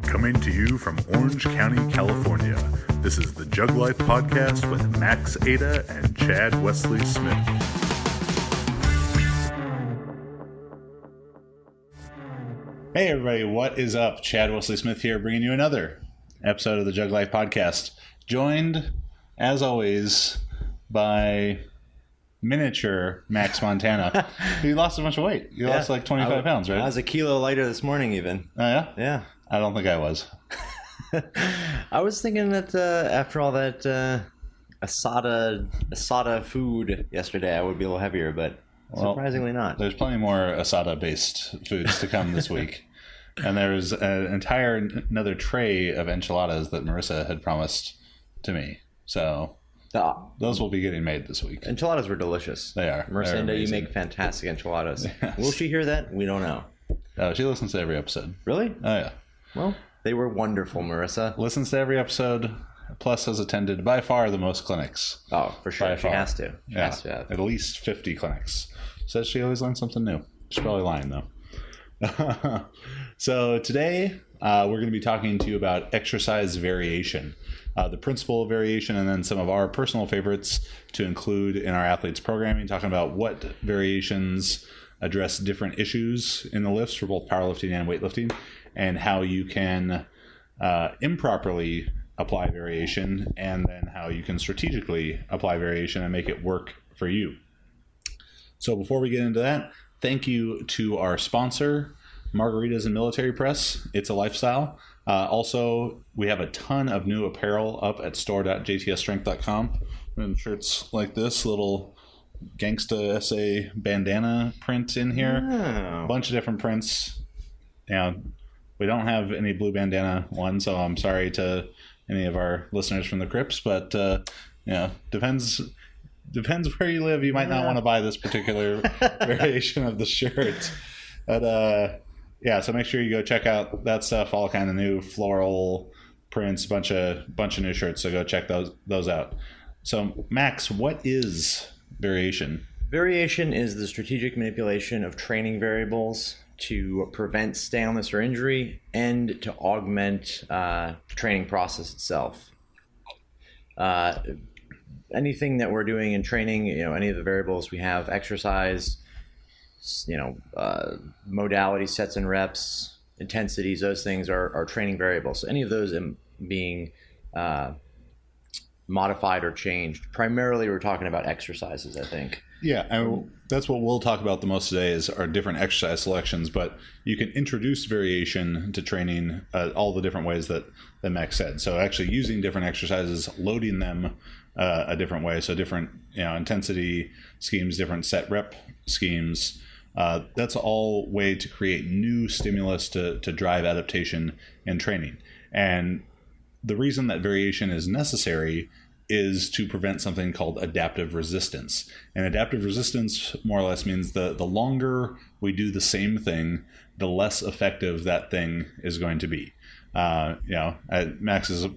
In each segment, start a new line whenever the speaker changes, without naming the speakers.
Coming to you from Orange County, California, this is the JuggLife Podcast with Max Ada and Chad Wesley Smith. Hey everybody, what is up? Chad Wesley Smith here, bringing you another episode of the JuggLife Podcast. Joined, as always, by miniature Max Montana. You lost a bunch of weight. You lost like 25 pounds, right?
I was a kilo lighter this morning even.
Oh yeah?
Yeah.
I don't think I was.
I was thinking that after all that asada food yesterday, I would be a little heavier, but surprisingly not.
There's plenty more asada-based foods to come this week. And there's another tray of enchiladas that Marissa had promised to me. So those will be getting made this week.
Enchiladas were delicious.
They are.
Marissa, you make fantastic enchiladas. Yes. Will she hear that? We don't know.
She listens to every episode.
Really?
Oh, yeah.
Well, they were wonderful, Marissa.
Listens to every episode, plus has attended by far the most clinics.
Oh, for sure. She has to. She has to have.
At least 50 clinics. Says she always learns something new. She's probably lying, though. So today, we're going to be talking to you about exercise variation, the principle of variation, and then some of our personal favorites to include in our athletes programming, talking about what variations address different issues in the lifts for both powerlifting and weightlifting, and how you can improperly apply variation, and then how you can strategically apply variation and make it work for you. So before we get into that, thank you to our sponsor, Margaritas and Military Press. It's a lifestyle. Also, we have a ton of new apparel up at store.jtsstrength.com. And shirts like this, little Gangsta SA bandana print in here. A bunch of different prints. We don't have any blue bandana one, so I'm sorry to any of our listeners from the Crips, but depends where you live. You might not want to buy this particular variation of the shirt. But so make sure you go check out that stuff. All kind of new floral prints, bunch of new shirts. So go check those out. So Max, what is variation?
Variation is the strategic manipulation of training variables to prevent staleness or injury and to augment the training process itself. Anything that we're doing in training, any of the variables we have, exercise, modality, sets and reps, intensities, those things are training variables. So any of those being modified or changed. Primarily, we're talking about exercises, I think.
Yeah, and that's what we'll talk about the most today is our different exercise selections, but you can introduce variation to training all the different ways that Max said. So actually using different exercises, loading them a different way, so different intensity schemes, different set rep schemes. That's all way to create new stimulus to drive adaptation in training. And the reason that variation is necessary is to prevent something called adaptive resistance. And adaptive resistance more or less means the longer we do the same thing, the less effective that thing is going to be. Max is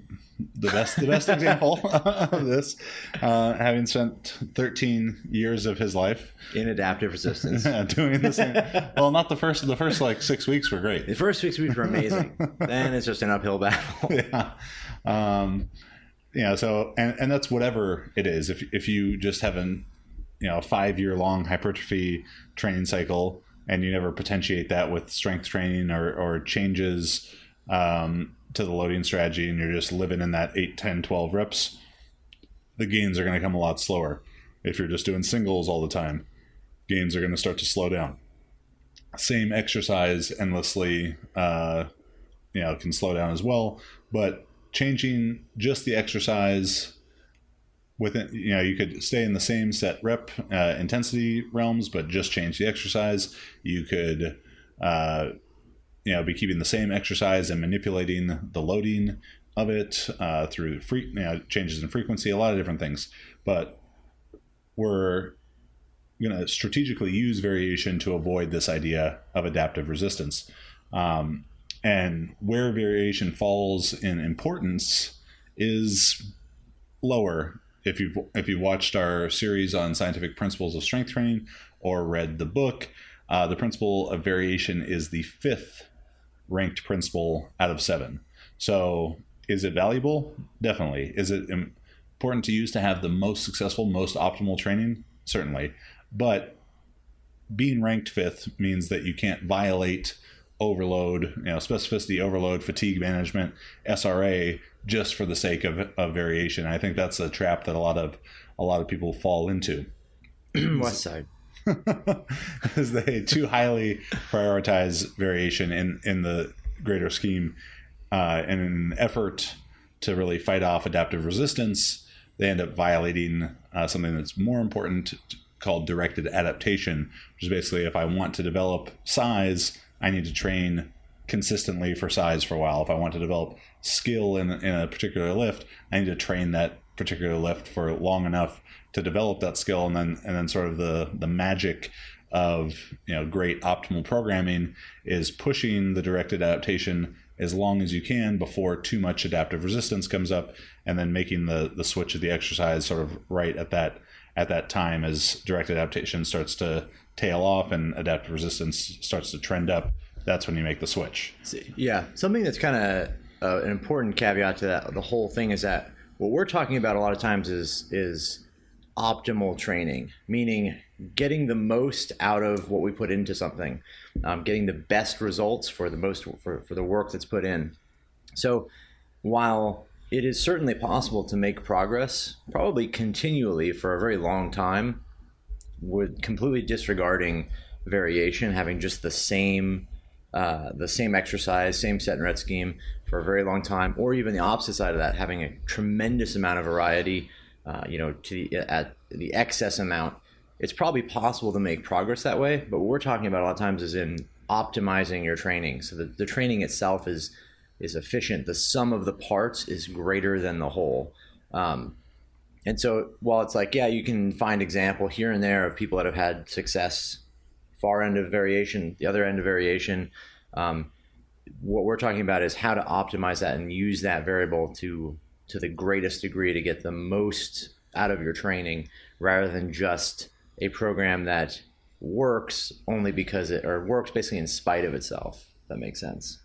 the best example of this, having spent 13 years of his life
in adaptive resistance,
doing the same. Well, not the first like 6 weeks were great.
The first 6 weeks were amazing. Then it's just an uphill battle.
So and that's whatever it is. If you just have a 5-year long hypertrophy training cycle and you never potentiate that with strength training or changes to the loading strategy, and you're just living in that 8, 10, 12 reps, the gains are going to come a lot slower. If you're just doing singles all the time, gains are going to start to slow down. Same exercise endlessly can slow down as well, but changing just the exercise within, you could stay in the same set rep intensity realms, but just change the exercise. You could be keeping the same exercise and manipulating the loading of it through changes in frequency, a lot of different things. But we're going to strategically use variation to avoid this idea of adaptive resistance. And where variation falls in importance is lower. If you've watched our series on scientific principles of strength training or read the book, the principle of variation is the fifth ranked principle out of 7. So is it valuable? Definitely. Is it important to use to have the most successful, most optimal training? Certainly. But being ranked 5th means that you can't violate overload, specificity overload, fatigue management, SRA, just for the sake of variation. I think that's a trap that a lot of people fall into.
West side.
As they too highly prioritize variation in the greater scheme, and in an effort to really fight off adaptive resistance, they end up violating something that's more important, called directed adaptation, which is basically, if I want to develop size, I need to train consistently for size for a while. If I want to develop skill in a particular lift, I need to train that particular lift for long enough to develop that skill, and then sort of the magic of great optimal programming is pushing the directed adaptation as long as you can before too much adaptive resistance comes up, and then making the switch of the exercise sort of right at that time as directed adaptation starts to tail off and adaptive resistance starts to trend up. That's when you make the switch.
Yeah, something that's kind of an important caveat to that, the whole thing, is that what we're talking about a lot of times is optimal training, meaning getting the most out of what we put into something, getting the best results for the work that's put in. So while it is certainly possible to make progress, probably continually for a very long time, with completely disregarding variation, having just the same exercise, same set and ret scheme for a very long time, or even the opposite side of that, having a tremendous amount of variety, at the excess amount. It's probably possible to make progress that way, but what we're talking about a lot of times is in optimizing your training. So the training itself is efficient. The sum of the parts is greater than the whole. And so while it's like, yeah, you can find example here and there of people that have had success, far end of variation, the other end of variation. What we're talking about is how to optimize that and use that variable to the greatest degree to get the most out of your training, rather than just a program that works only because works basically in spite of itself. If that makes sense.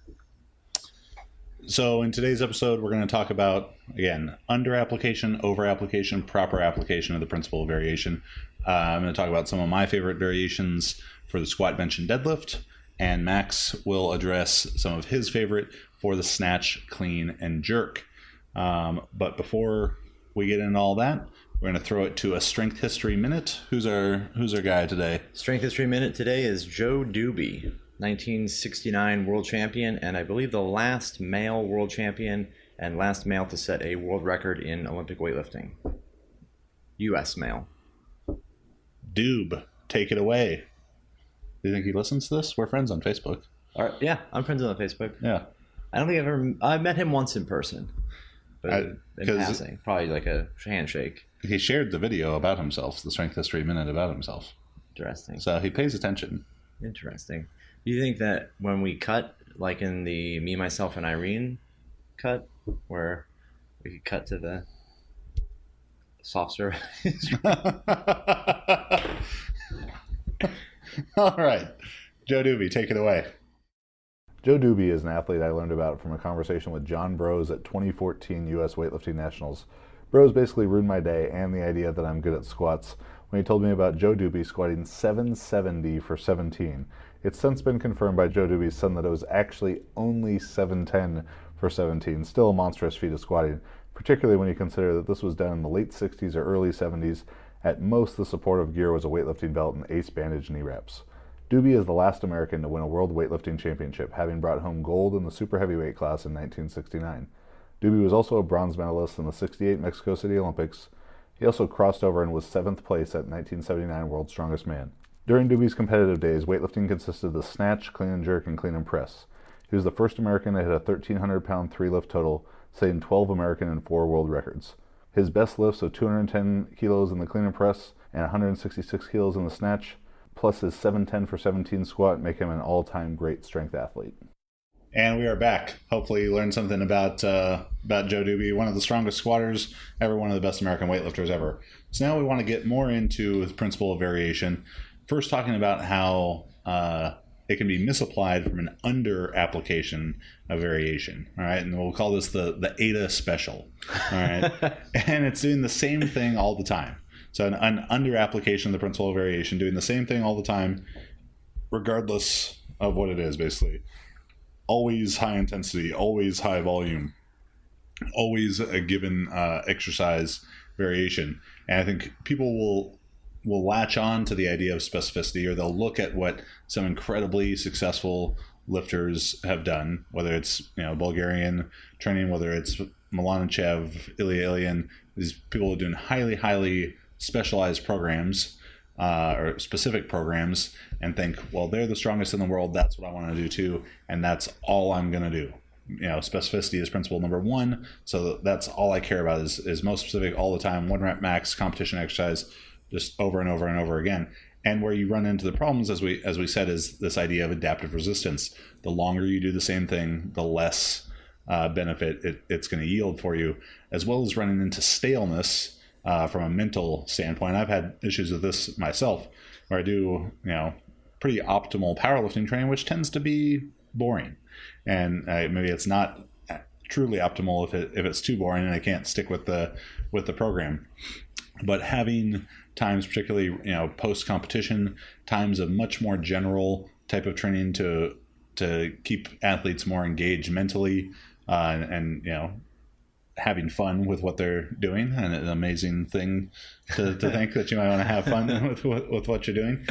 So in today's episode, we're going to talk about, again, under application, over application, proper application of the principle of variation. I'm going to talk about some of my favorite variations for the squat, bench, and deadlift, and Max will address some of his favorite for the snatch, clean, and jerk. But before we get into all that, we're going to throw it to a strength history minute. Who's our guy today?
Strength history minute today is Joe Doobie, 1969 world champion, and I believe the last male world champion and last male to set a world record in Olympic weightlifting. U.S. male.
Doob, take it away. Do you think he listens to this? We're friends on Facebook.
All right, yeah, I'm friends on Facebook.
Yeah.
I don't think I've met him once in person, but in passing, probably like a handshake.
He shared the video about himself, the strength history minute about himself.
Interesting.
So he pays attention.
Interesting. Do you think that when we cut, like in the Me, Myself, and Irene cut, where we could cut to the soft serve?
All right. Joe Doobie, take it away.
Joe Doobie is an athlete I learned about from a conversation with John Brose at 2014 U.S. Weightlifting Nationals. Brose basically ruined my day and the idea that I'm good at squats when he told me about Joe Doobie squatting 770 for 17. It's since been confirmed by Joe Doobie's son that it was actually only 710 for 17, still a monstrous feat of squatting, particularly when you consider that this was done in the late 60s or early 70s. At most, the supportive gear was a weightlifting belt and ace bandage knee wraps. Doobie is the last American to win a world weightlifting championship, having brought home gold in the super heavyweight class in 1969. Doobie was also a bronze medalist in the 68 Mexico City Olympics. He also crossed over and was 7th place at 1979 World's Strongest Man. During Doobie's competitive days, weightlifting consisted of the snatch, clean and jerk, and clean and press. He was the first American to hit a 1,300-pound 3-lift total, setting 12 American and 4 world records. His best lifts of 210 kilos in the clean and press and 166 kilos in the snatch, plus his 710 for 17 squat, make him an all-time great strength athlete.
And we are back. Hopefully you learned something about Joe Doobie, one of the strongest squatters ever, one of the best American weightlifters ever. So now we want to get more into the principle of variation. First, talking about how it can be misapplied from an under application of variation. All right. And we'll call this the ADA special. All right. And it's doing the same thing all the time. So an under application of the principle of variation, doing the same thing all the time, regardless of what it is, basically. Always high intensity, always high volume, always a given exercise variation. And I think people will latch on to the idea of specificity, or they'll look at what some incredibly successful lifters have done, whether it's Bulgarian training, whether it's Milanichev, Ilya Ilyin, these people are doing highly specialized programs or specific programs, and think, well, they're the strongest in the world, that's what I want to do too, and that's all I'm going to do. Specificity is principle number one, so that's all I care about is most specific all the time, 1 rep max competition exercise, just over and over and over again. And where you run into the problems, as we said, is this idea of adaptive resistance. The longer you do the same thing, the less benefit it's going to yield for you, as well as running into staleness from a mental standpoint. I've had issues with this myself, where I do pretty optimal powerlifting training, which tends to be boring, and maybe it's not truly optimal if it's too boring and I can't stick with the program. But having times, particularly post competition, times of much more general type of training to keep athletes more engaged mentally, and having fun with what they're doing, and an amazing thing to think that you might want to have fun with what you're doing.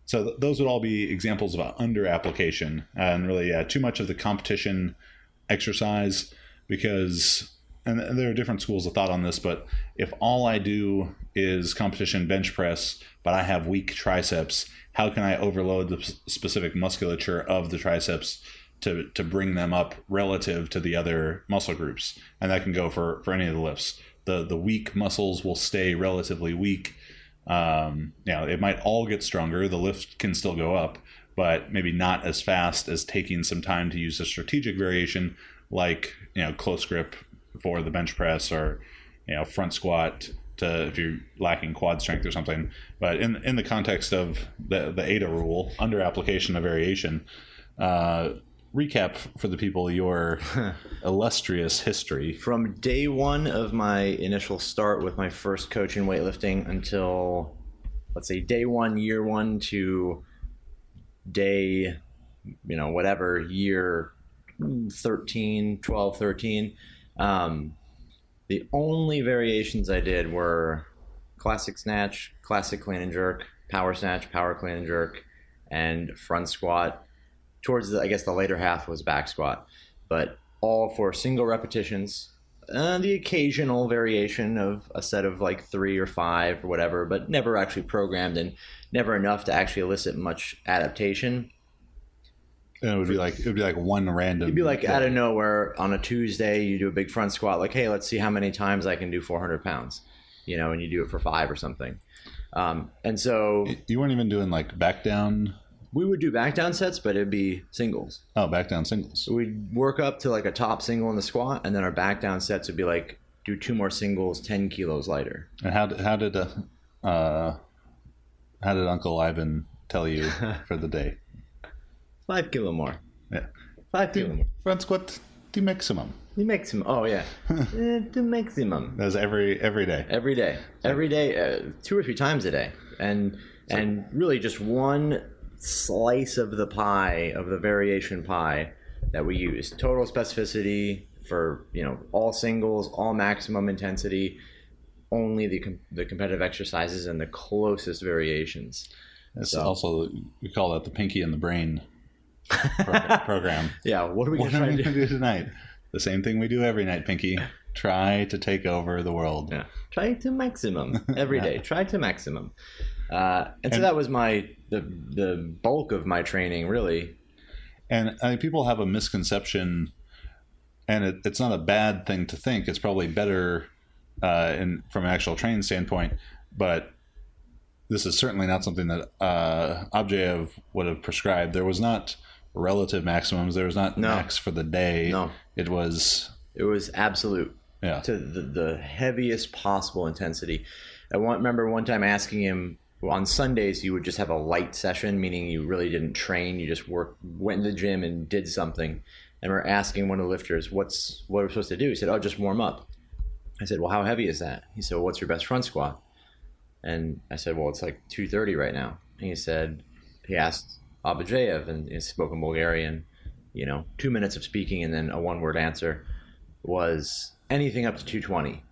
So those would all be examples of an under application, and really too much of the competition exercise, because, and there are different schools of thought on this, but if all I do is competition bench press, but I have weak triceps, how can I overload the specific musculature of the triceps to bring them up relative to the other muscle groups? And that can go for any of the lifts. The weak muscles will stay relatively weak. It might all get stronger. The lift can still go up, but maybe not as fast as taking some time to use a strategic variation, like close grip for the bench press, or front squat if you're lacking quad strength or something. But in the context of the ADA rule, under application of variation, recap for the people your illustrious history.
From day one of my initial start with my first coach in weightlifting until, let's say, day one, year one, to day, year 13, 12, 13. The only variations I did were classic snatch, classic clean and jerk, power snatch, power clean and jerk, and front squat. Towards the later half was back squat, but all for single repetitions. The occasional variation of a set of like 3 or 5 or whatever, but never actually programmed, and never enough to actually elicit much adaptation.
And it would be like one random.
It'd be like out of nowhere on a Tuesday, you do a big front squat, like, hey, let's see how many times I can do 400 pounds, and you do it for 5 or something. And so
you weren't even doing like back down.
We would do back down sets, but it'd be singles.
Oh, back down singles.
We'd work up to like a top single in the squat, and then our back down sets would be like do 2 more singles, 10 kilos lighter.
And how did Uncle Ivan tell you for the day?
5 kilo more.
Yeah.
5 kilo more.
Front squat to maximum.
The maximum. Oh yeah. The maximum.
That's every day.
Every day. Every day. 2 or 3 times a day, and really just one slice of the pie, of the variation pie that we use. Total specificity for all singles, all maximum intensity, only the competitive exercises and the closest variations.
It's also, we call that the pinky and the brain program.
Yeah, what are we going to
do tonight? The same thing we do every night, Pinky. Try to take over the world.
Yeah. Try to maximum every day. Try to maximum. And so that was the bulk of my training, really.
And I think people have a misconception, and it's not a bad thing to think. It's probably better from an actual training standpoint, but this is certainly not something that Abjayev would have prescribed. There was not relative maximums. There was not max for the day.
No.
It was
absolute.
Yeah.
To the heaviest possible intensity. I remember one time asking him, on Sundays, you would just have a light session, meaning you really didn't train. You just went to the gym and did something. And we're asking one of the lifters, what are we supposed to do? He said, oh, just warm up. I said, well, how heavy is that? He said, well, what's your best front squat? And I said, well, it's like 230 right now. And he asked Abajev, and he spoke in Bulgarian, 2 minutes of speaking and then a one-word answer was anything up to 220.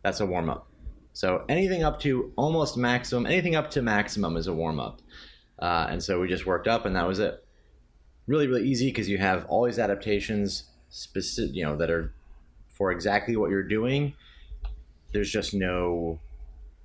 That's a warm-up. So anything up to almost maximum, anything up to maximum is a warm-up. And so we just worked up, and that was it. Really, really easy because you have all these adaptations specific, that are for exactly what you're doing. There's just no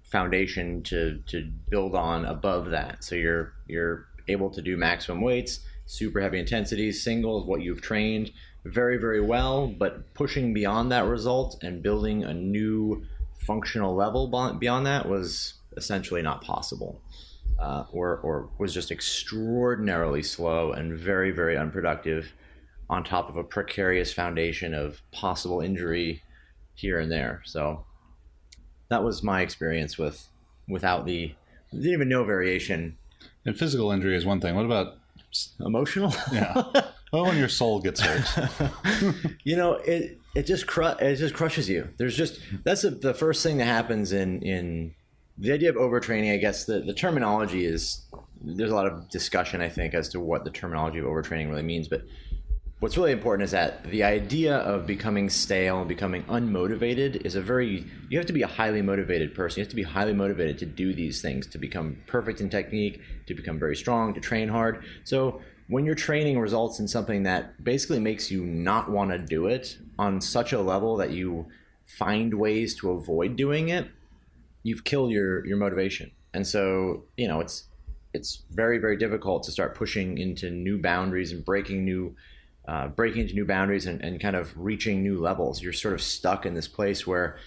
foundation to build on above that. So you're able to do maximum weights, super heavy intensities, singles, what you've trained very, very well, but pushing beyond that result and building a new functional level beyond that was essentially not possible, or was just extraordinarily slow and very, very unproductive on top of a precarious foundation of possible injury here and there. So that was my experience without didn't even know variation.
And physical injury is one thing. What about
emotional?
Yeah. Well, when your soul gets hurt.
It just crushes you. That's the first thing that happens in the idea of overtraining. I guess the terminology there's a lot of discussion, I think, as to what the terminology of overtraining really means. But what's really important is that the idea of becoming stale and becoming unmotivated is you have to be a highly motivated person. You have to be highly motivated to do these things, to become perfect in technique, to become very strong, to train hard. So when your training results in something that basically makes you not want to do it on such a level that you find ways to avoid doing it, you've killed your motivation. And so, it's very, very difficult to start pushing into new boundaries and breaking into new boundaries and kind of reaching new levels. You're sort of stuck in this place where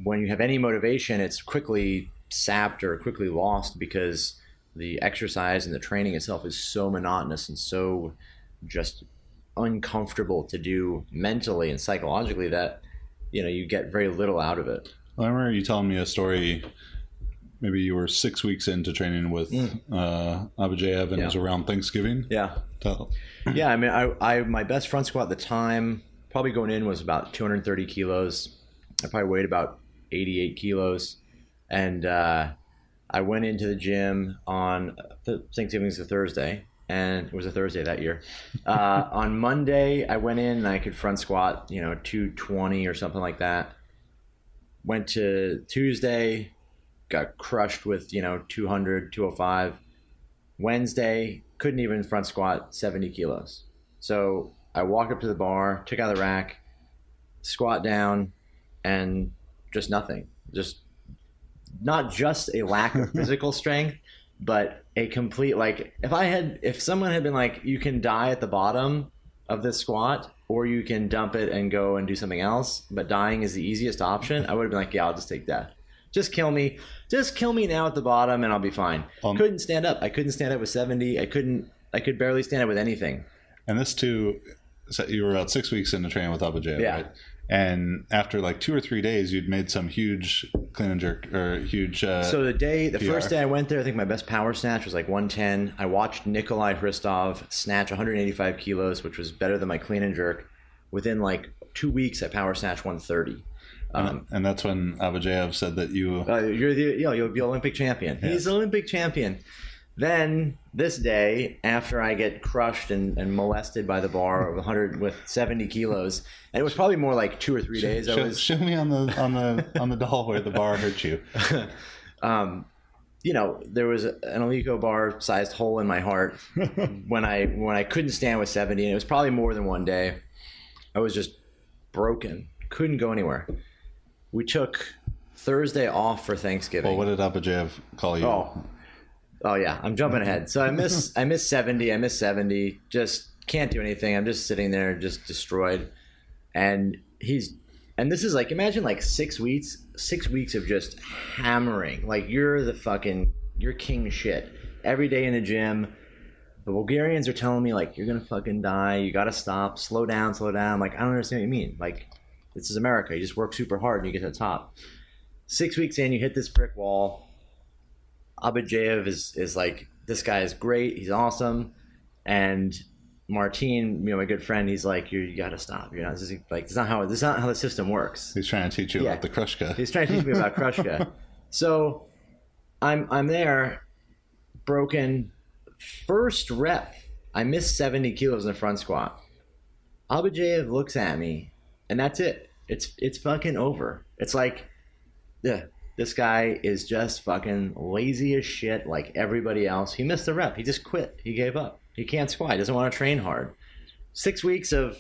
when you have any motivation, it's quickly sapped or quickly lost because the exercise and the training itself is so monotonous and so just uncomfortable to do mentally and psychologically that, you get very little out of it.
Well, I remember you telling me a story. Maybe you were 6 weeks into training with Abajev, and it was around Thanksgiving.
Yeah. Yeah, I mean, I my best front squat at the time, probably going in, was about 230 kilos. I probably weighed about 88 kilos. And I went into the gym on Thanksgiving was a Thursday, and it was a Thursday that year. On Monday, I went in and I could front squat, 220 or something like that. Went to Tuesday, got crushed with, 200, 205. Wednesday, couldn't even front squat 70 kilos. So I walked up to the bar, took out the rack, squat down, and just nothing. Just not just a lack of physical strength, but a complete, if someone had been like, you can die at the bottom of this squat, or you can dump it and go and do something else, but dying is the easiest option, I would have been like, yeah, I'll just take death. Just kill me now at the bottom and I'll be fine. Couldn't stand up. I couldn't stand up with 70. I could barely stand up with anything.
And this too, so you were about 6 weeks into training with Abajev,
yeah.
Right? And after 2 or 3 days, you'd made some huge clean and jerk or huge.
So the first day I went there, I think my best power snatch was 110. I watched Nikolai Hristov snatch 185 kilos, which was better than my clean and jerk. Within 2 weeks, I power snatched 130.
And that's when Abajev said that you'll
be Olympic champion. Yeah. He's an Olympic champion. Then this day, after I get crushed and molested by the bar of 100 with 70 kilos, and it was probably more like 2 or 3 days.
Show me on the doll where the bar hurt you.
There was an Alico bar sized hole in my heart when I couldn't stand with 70, and it was probably more than one day. I was just broken, couldn't go anywhere. We took Thursday off for Thanksgiving.
Well, what did Abajev call you?
Oh yeah, I'm jumping ahead. So I miss 70. Just can't do anything. I'm just sitting there, just destroyed. And this is imagine 6 weeks of just hammering. You're king shit every day in the gym. The Bulgarians are telling me you're gonna fucking die. You gotta stop. Slow down. I'm I don't understand what you mean. This is America. You just work super hard and you get to the top. 6 weeks in, you hit this brick wall. Abajev is like, this guy is great. He's awesome. And Martin, my good friend, he's like, you got to stop. You're not, this is like, this is not how the system works.
He's trying to teach you about the Krushka.
He's trying to teach me about Krushka. So I'm there, broken. First rep, I missed 70 kilos in the front squat. Abajev looks at me, and that's it. It's fucking over. It's like, this guy is just fucking lazy as shit like everybody else. He missed the rep. He just quit. He gave up. He can't squat. He doesn't want to train hard. 6 weeks of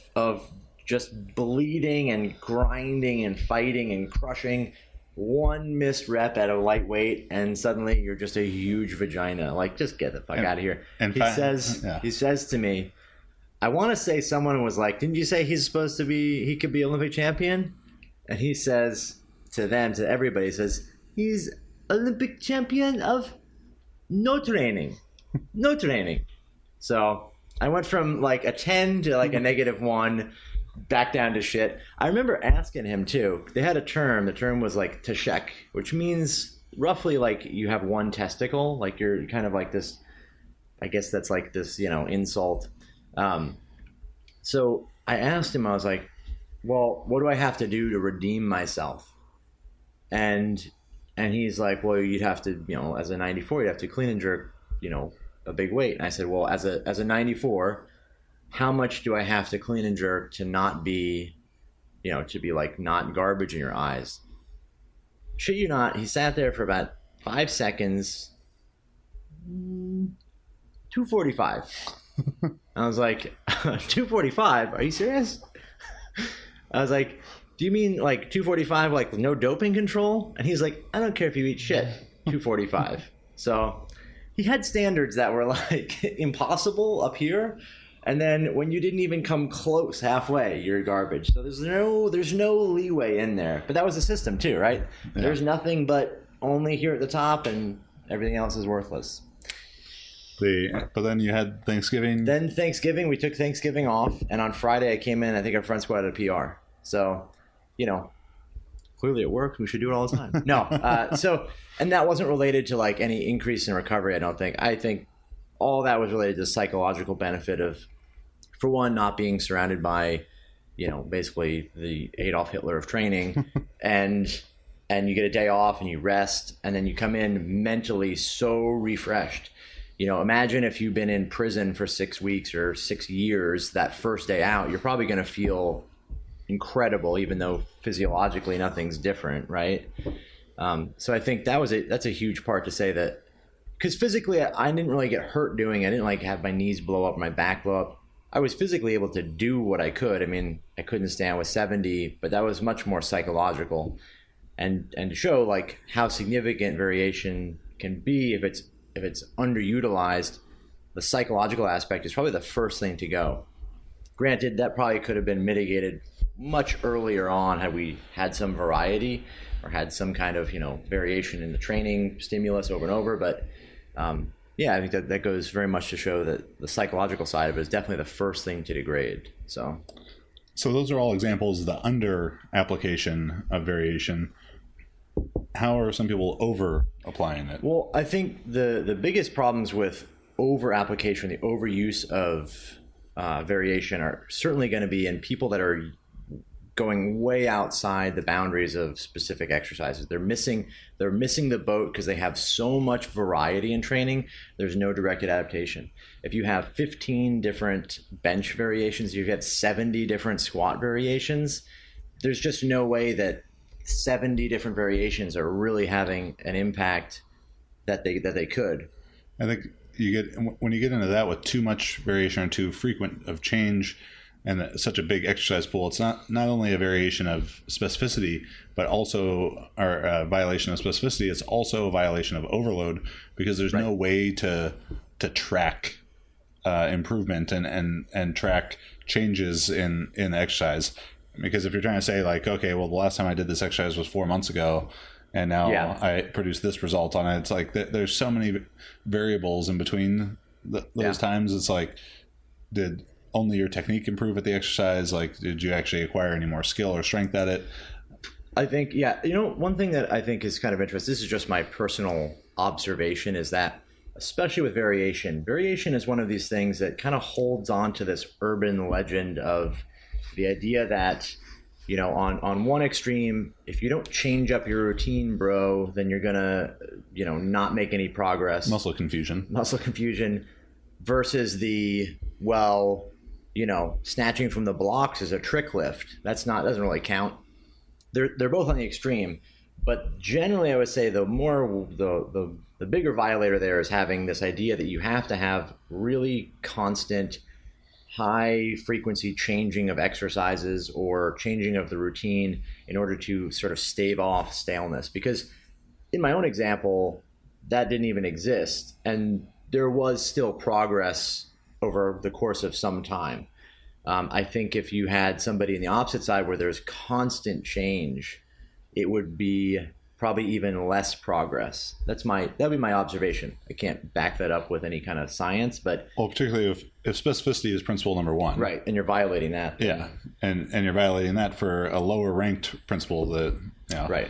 just bleeding and grinding and fighting and crushing. One missed rep at a lightweight, and suddenly you're just a huge vagina. Like, just get the fuck out of here. And he says to me, I want to say someone was like, didn't you say he could be Olympic champion? And he says to everybody, he says, he's Olympic champion of no training. No training. So I went from like a 10 to like a -1, back down to shit. I remember asking him too. They had a term. The term was like teshek, which means roughly like you have one testicle. Like you're kind of like this. I guess that's like this, insult. So I asked him. I was like, "Well, what do I have to do to redeem myself?" And he's like, "Well, you'd have to, as a 94, you'd have to clean and jerk, a big weight." And I said, "Well, as a 94." How much do I have to clean and jerk to not be, to be like not garbage in your eyes? Shit you not, he sat there for about 5 seconds. 245. I was like, 245? Are you serious? I was like, do you mean like 245, like with no doping control? And he's like, I don't care if you eat shit, 245. So he had standards that were like impossible up here. And then when you didn't even come close halfway, you're garbage. So there's no leeway in there. But that was the system too, right? Yeah. There's nothing but only here at the top, and everything else is worthless.
But then you had Thanksgiving.
Then Thanksgiving, we took Thanksgiving off, and on Friday I came in. I think our front squat had a PR. So, clearly it worked. We should do it all the time. No, and that wasn't related to like any increase in recovery. I don't think. I think all that was related to the psychological benefit of, for one, not being surrounded by, basically the Adolf Hitler of training, and you get a day off and you rest, and then you come in mentally so refreshed. Imagine if you've been in prison for 6 weeks or 6 years. That first day out, you're probably going to feel incredible, even though physiologically nothing's different, right? So I think that's a huge part to say that. Because physically, I didn't really get hurt doing it. I didn't like have my knees blow up, my back blow up. I was physically able to do what I could. I mean, I couldn't stand with 70, but that was much more psychological. And to show like how significant variation can be if it's underutilized, the psychological aspect is probably the first thing to go. Granted, that probably could have been mitigated much earlier on had we had some variety or had some kind of variation in the training stimulus over and over, but I think that goes very much to show that the psychological side of it is definitely the first thing to degrade. So
those are all examples of the under application of variation. How are some people over applying it?
Well, I think the biggest problems with over application, the overuse of variation, are certainly going to be in people that are going way outside the boundaries of specific exercises. They're missing the boat because they have so much variety in training. There's no directed adaptation. If you have 15 different bench variations, you get 70 different squat variations. There's just no way that 70 different variations are really having an impact that they could.
I think when you get into that with too much variation or too frequent of change, and such a big exercise pool, it's not only a variation of specificity, but also a violation of specificity. It's also a violation of overload, because there's no way to track improvement and track changes in the exercise. Because if you're trying to say like, okay, well, the last time I did this exercise was 4 months ago, and now I produced this result on it, it's like there's so many variables in between those times. It's like, did only your technique improve at the exercise? Like, did you actually acquire any more skill or strength at it?
I think, one thing that I think is kind of interesting, this is just my personal observation is that, especially with variation is one of these things that kind of holds on to this urban legend of the idea that, on one extreme, if you don't change up your routine, bro, then you're gonna, not make any progress.
Muscle confusion
versus the, snatching from the blocks is a trick lift. Doesn't really count. They're both on the extreme, but generally I would say the bigger violator there is having this idea that you have to have really constant high frequency changing of exercises or changing of the routine in order to sort of stave off staleness. Because in my own example, that didn't even exist, and there was still progress over the course of some time. I think if you had somebody in the opposite side where there's constant change, it would be probably even less progress. That'd be my observation. I can't back that up with any kind of science, but
particularly if specificity is principle number one,
right, and you're violating that.
Yeah, and you're violating that for a lower ranked principle that
right.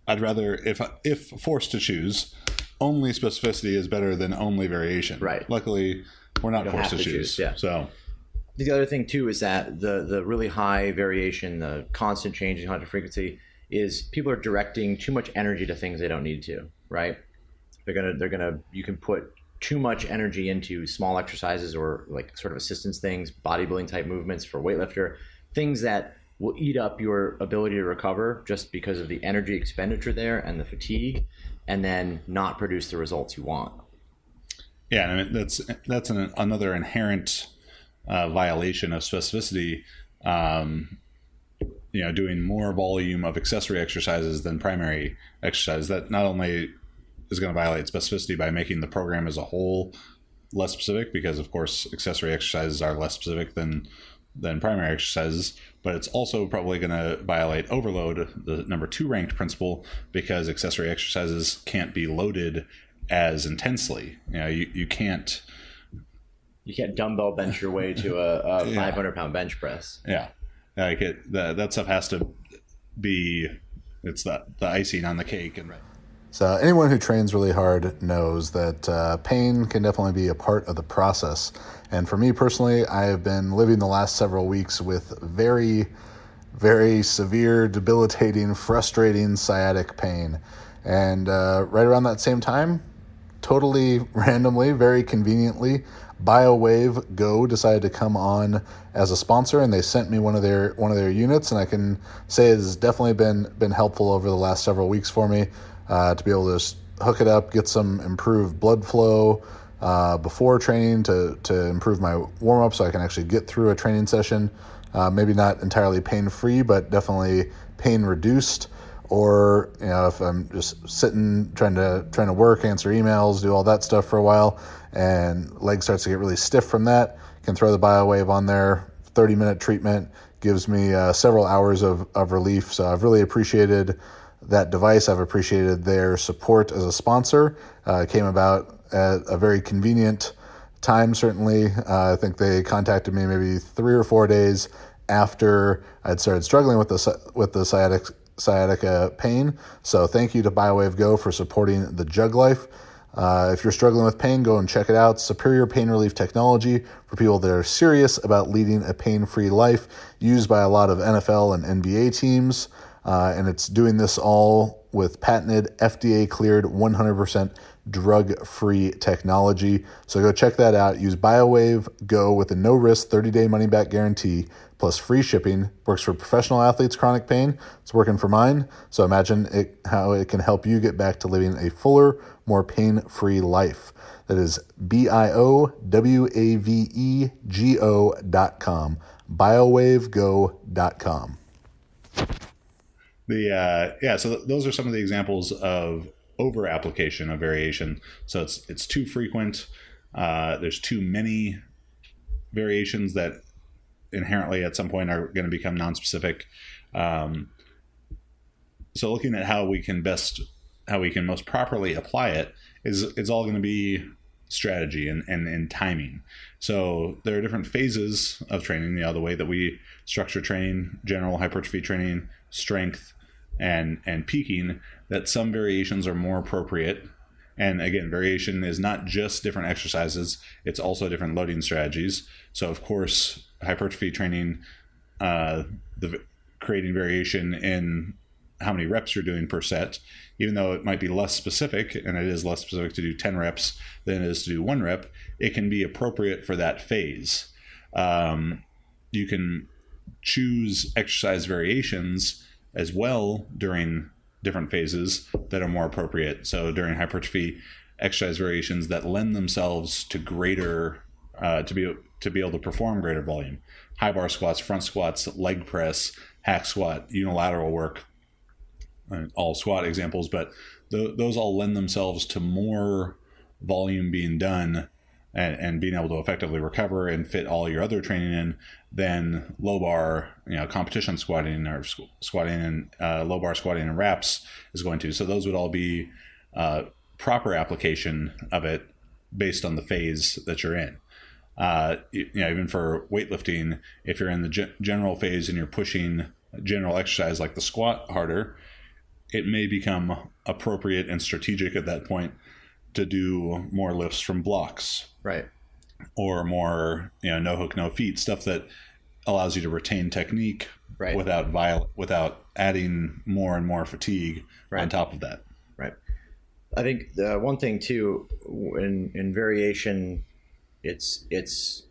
I'd rather, if forced to choose, only specificity is better than only variation.
Right.
Luckily, we're not forced to choose.
Yeah.
So
the other thing too is that the really high variation, the constant change in constant frequency, is people are directing too much energy to things they don't need to. Right? You can put too much energy into small exercises or like sort of assistance things, bodybuilding type movements for weightlifter, things that will eat up your ability to recover just because of the energy expenditure there and the fatigue, and then not produce the results you want.
Yeah, I mean, that's another inherent violation of specificity. Doing more volume of accessory exercises than primary exercise, that not only is going to violate specificity by making the program as a whole less specific, because of course accessory exercises are less specific than primary exercises, but it's also probably going to violate overload, the number 2 ranked principle, because accessory exercises can't be loaded as intensely. You can't
dumbbell bench your way to a 500-pound bench press.
Yeah, like that stuff has to be, it's the icing on the cake. And
So anyone who trains really hard knows that pain can definitely be a part of the process. And for me personally, I have been living the last several weeks with very, very severe, debilitating, frustrating sciatic pain. And right around that same time, totally randomly, very conveniently, BioWave Go decided to come on as a sponsor, and they sent me one of their units, and I can say it has definitely been helpful over the last several weeks for me to be able to just hook it up, get some improved blood flow before training to improve my warm-up so I can actually get through a training session. Maybe not entirely pain-free, but definitely pain-reduced. Or if I'm just sitting trying to work, answer emails, do all that stuff for a while, and leg starts to get really stiff from that, can throw the BioWave on there. 30-minute treatment gives me several hours of relief. So I've really appreciated that device. I've appreciated their support as a sponsor. It came about at a very convenient time, certainly. I think they contacted me maybe 3 or 4 days after I'd started struggling with the sciatica pain. So thank you to BioWave Go for supporting the JuggLife. If you're struggling with pain, go and check it out. Superior pain relief technology for people that are serious about leading a pain-free life, used by a lot of NFL and NBA teams. And it's doing this all with patented, FDA-cleared, 100% drug-free technology. So go check that out. Use BioWave Go with a no-risk 30-day money-back guarantee plus free shipping. Works for professional athletes, chronic pain. It's working for mine. So imagine how it can help you get back to living a fuller, more pain-free life. That is BioWavego.com. BioWaveGo.com.
So those are some of the examples of over application of variation. So it's too frequent. There's too many variations that inherently at some point are going to become non-specific. So looking at how we can most properly apply it is all going to be strategy and timing. So there are different phases of training. The way that we structure training, general hypertrophy training, strength, and peaking, that some variations are more appropriate And again, variation is not just different exercises, it's also different loading strategies. So of course, hypertrophy training, creating variation in how many reps you're doing per set, even though it might be less specific, and it is less specific to do 10 reps than it is to do 1 rep, it can be appropriate for that phase. You can choose exercise variations as well during different phases that are more appropriate. So during hypertrophy, exercise variations that lend themselves to greater, to be able to perform greater volume. High bar squats, front squats, leg press, hack squat, unilateral work, all squat examples, but those all lend themselves to more volume being done and being able to effectively recover and fit all your other training in than low bar, competition squatting or squatting and low bar squatting and wraps is going to. So those would all be proper application of it based on the phase that you're in. Even for weightlifting, if you're in the general phase and you're pushing general exercise like the squat harder, it may become appropriate and strategic at that point to do more lifts from blocks,
right?
Or more, no hook, no feet, stuff that allows you to retain technique,
right,
without adding more and more fatigue, right, on top of that.
Right. I think the one thing too in variation, it's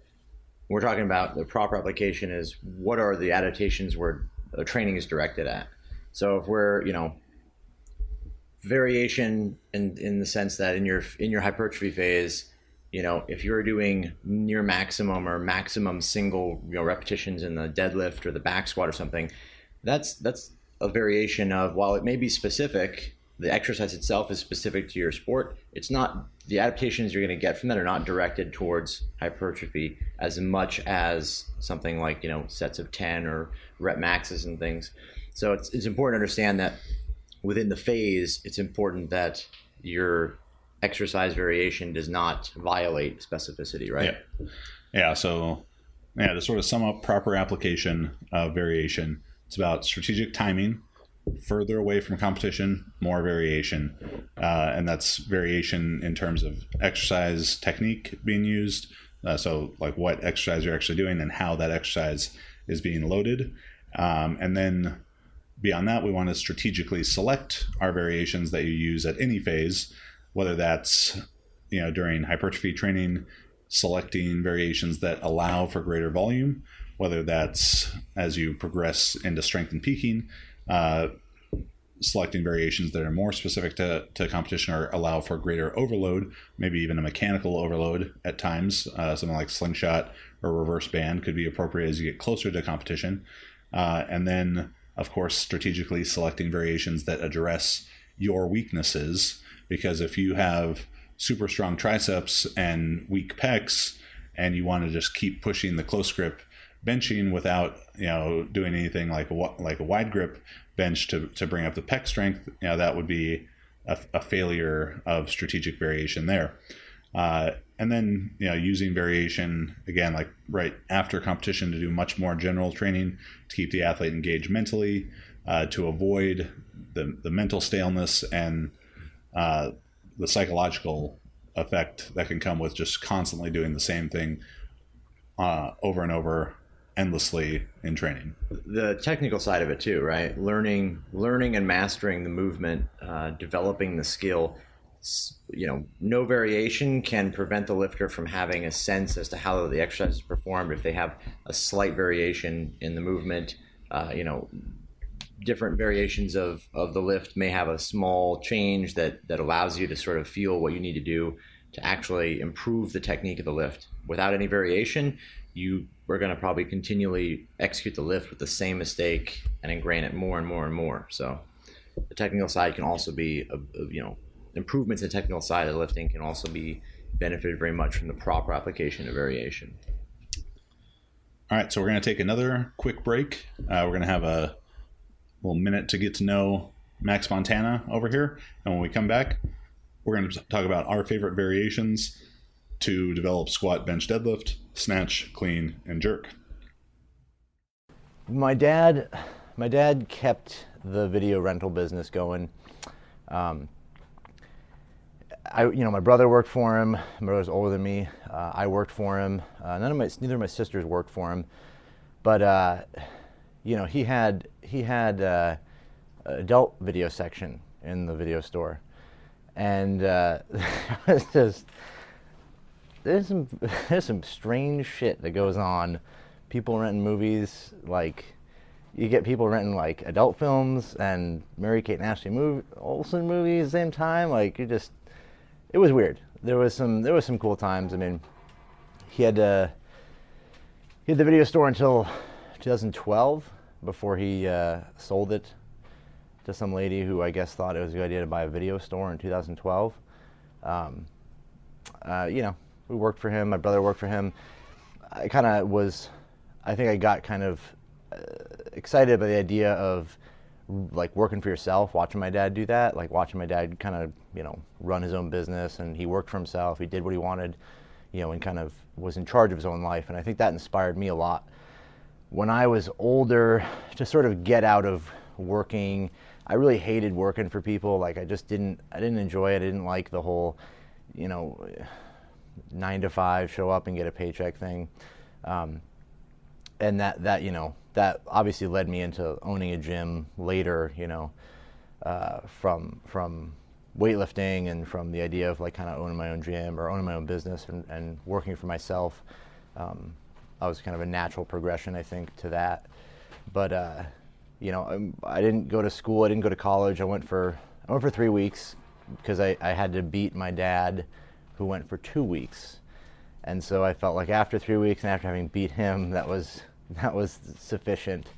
we're talking about the proper application is what are the adaptations where the training is directed at. So if we're variation in the sense that in your hypertrophy phase, if you're doing near maximum or maximum single repetitions in the deadlift or the back squat or something, that's a variation of, while it may be specific, the exercise itself is specific to your sport, it's not, the adaptations you're going to get from that are not directed towards hypertrophy as much as something like sets of 10 or rep maxes and things. So it's important to understand that within the phase, it's important that your exercise variation does not violate specificity, right?
Yeah. So, to sort of sum up proper application of variation, it's about strategic timing, further away from competition, more variation. And that's variation in terms of exercise technique being used. So like what exercise you're actually doing and how that exercise is being loaded. And then beyond that, we want to strategically select our variations that you use at any phase, whether that's, during hypertrophy training, selecting variations that allow for greater volume, whether that's as you progress into strength and peaking, selecting variations that are more specific to competition or allow for greater overload, maybe even a mechanical overload at times. Something like slingshot or reverse band could be appropriate as you get closer to competition. And then, of course, strategically selecting variations that address your weaknesses, because if you have super strong triceps and weak pecs and you want to just keep pushing the close grip benching without doing anything like a wide grip bench to bring up the pec strength, that would be a failure of strategic variation there. And then using variation again, like right after competition, to do much more general training to keep the athlete engaged mentally, to avoid the mental staleness and the psychological effect that can come with just constantly doing the same thing over and over endlessly in training.
The technical side of it too, right? Learning and mastering the movement, developing the skill. No variation can prevent the lifter from having a sense as to how the exercise is performed. If they have a slight variation in the movement, different variations of the lift may have a small change that allows you to sort of feel what you need to do to actually improve the technique of the lift. Without any variation, you are going to probably continually execute the lift with the same mistake and ingrain it more and more and more. So the technical side can also be, improvements in the technical side of lifting can also be benefited very much from the proper application of variation.
All right, so we're going to take another quick break. We're going to have a little minute to get to know Max Montana over here. And when we come back, we're going to talk about our favorite variations to develop squat, bench, deadlift, snatch, clean, and jerk.
My dad kept the video rental business going. my brother worked for him. My brother's older than me. I worked for him. Neither of my sisters worked for him, but he had adult video section in the video store, and it's just there's some strange shit that goes on. People renting movies, like you get people renting like adult films and Mary-Kate and Ashley Olsen movies at the same time. Like it was weird. There was some cool times. I mean, he had the video store until 2012 before he sold it to some lady who I guess thought it was a good idea to buy a video store in 2012. We worked for him. My brother worked for him. I think I got kind of excited by the idea of like working for yourself, watching my dad do that, like watching my dad kind of, run his own business, and he worked for himself. He did what he wanted, and kind of was in charge of his own life. And I think that inspired me a lot. When I was older, to sort of get out of working, I really hated working for people. Like I didn't enjoy it. I didn't like the whole, 9 to 5, show up and get a paycheck thing. And that obviously led me into owning a gym later, from weightlifting and from the idea of like kind of owning my own gym or owning my own business and working for myself. I was kind of a natural progression, I think, to that. But, I didn't go to school. I didn't go to college. I went for 3 weeks because I had to beat my dad, who went for 2 weeks. And so I felt like after 3 weeks and after having beat him, that was sufficient.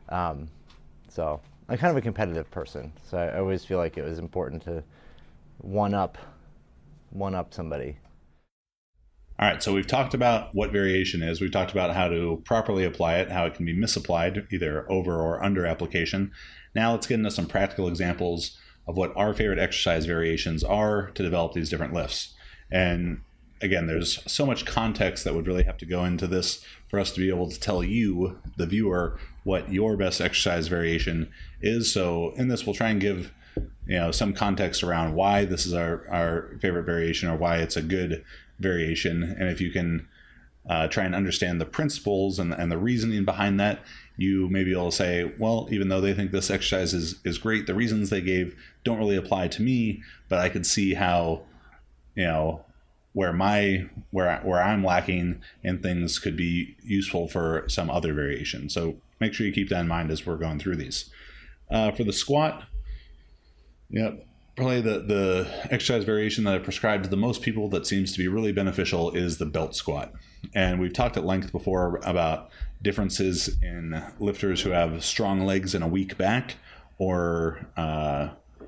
So I'm kind of a competitive person. So I always feel like it was important to one up somebody.
All right, so we've talked about what variation is. We've talked about how to properly apply it, how it can be misapplied, either over or under application. Now let's get into some practical examples of what our favorite exercise variations are to develop these different lifts. And again, there's so much context that would really have to go into this for us to be able to tell you, the viewer, what your best exercise variation is. So in this, we'll try and give some context around why this is our favorite variation or why it's a good variation. And if you can try and understand the principles and the reasoning behind that, you may be able to say, well, even though they think this exercise is great, the reasons they gave don't really apply to me, but I could see how, where I'm lacking and things could be useful for some other variation. So make sure you keep that in mind as we're going through these. For the squat, probably the exercise variation that I prescribe to the most people that seems to be really beneficial is the belt squat. And we've talked at length before about differences in lifters who have strong legs and a weak back, or